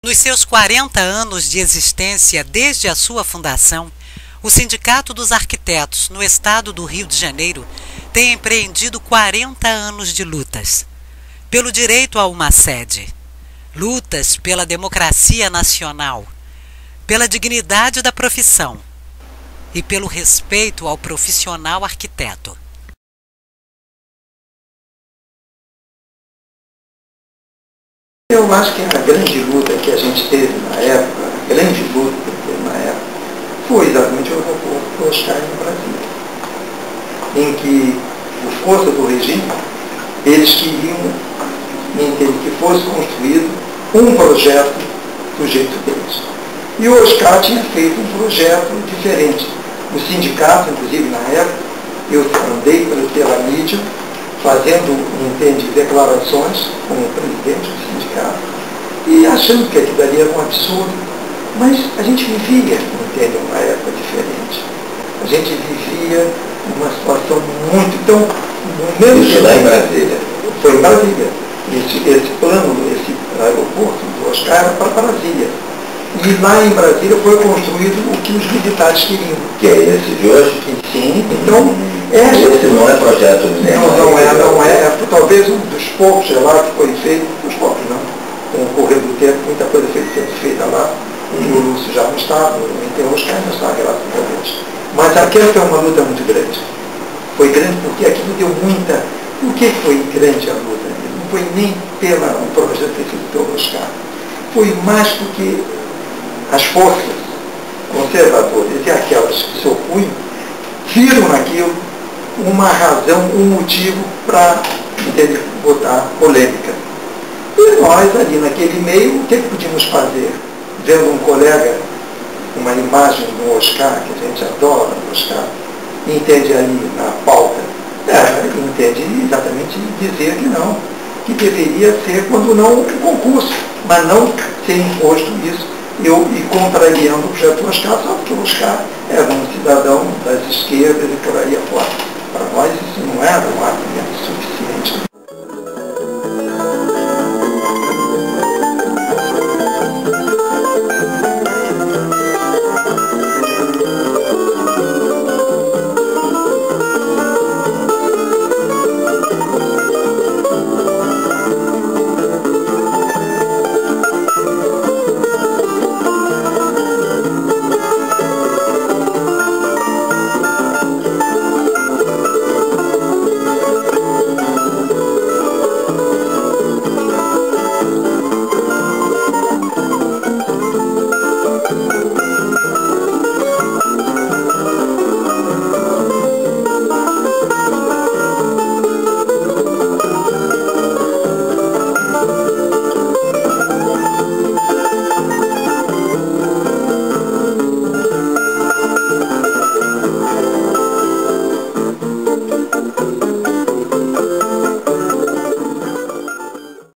Nos seus 40 anos de existência desde a sua fundação, o Sindicato dos Arquitetos, no estado do Rio de Janeiro, tem empreendido 40 anos de lutas. Pelo direito a uma sede, lutas pela democracia nacional, pela dignidade da profissão e pelo respeito ao profissional arquiteto. Eu acho que a grande luta que a gente teve na época, a grande luta que teve na época, foi exatamente o aeroporto do Oscar em Brasília, em que, por força do regime, eles queriam que fosse construído um projeto do jeito deles. E o Oscar tinha feito um projeto diferente. O sindicato, inclusive na época, eu andei pela mídia, fazendo declarações como presidente do sindicato, e achando que aquilo ali era um absurdo, mas a gente vivia, uma época diferente. A gente vivia uma situação muito... Então, no mesmo isso lá em Brasília? Foi em Brasília. Esse plano, esse aeroporto do Oscar era para Brasília. E lá em Brasília foi construído o que os militares queriam. Que é esse de hoje? Sim. Então, esse não é projeto não é. Talvez um dos poucos lá que foi feito, os poucos não. Com o correr do tempo, muita coisa foi sendo feita lá. O Lúcio já não estava, o enterro Oscar não estava, graças a Deus. Mas aquela foi uma luta muito grande. Foi grande porque aquilo deu muita... Por que foi grande a luta? Não foi nem pelo projeto ter sido pelo Oscar. Foi mais porque as forças conservadoras e aquelas que se opunham viram naquilo uma razão, um motivo para botar polêmica. E nós ali naquele meio, o que podíamos fazer? Vendo um colega, uma imagem do Oscar, que a gente adora o Oscar, entende ali na pauta, entende exatamente dizer que não, que deveria ser, quando não, um concurso, mas não ser imposto isso, e contrariando o projeto do Oscar, só porque o Oscar era um cidadão das esquerdas e por aí afora. Para nós isso não era um argumento.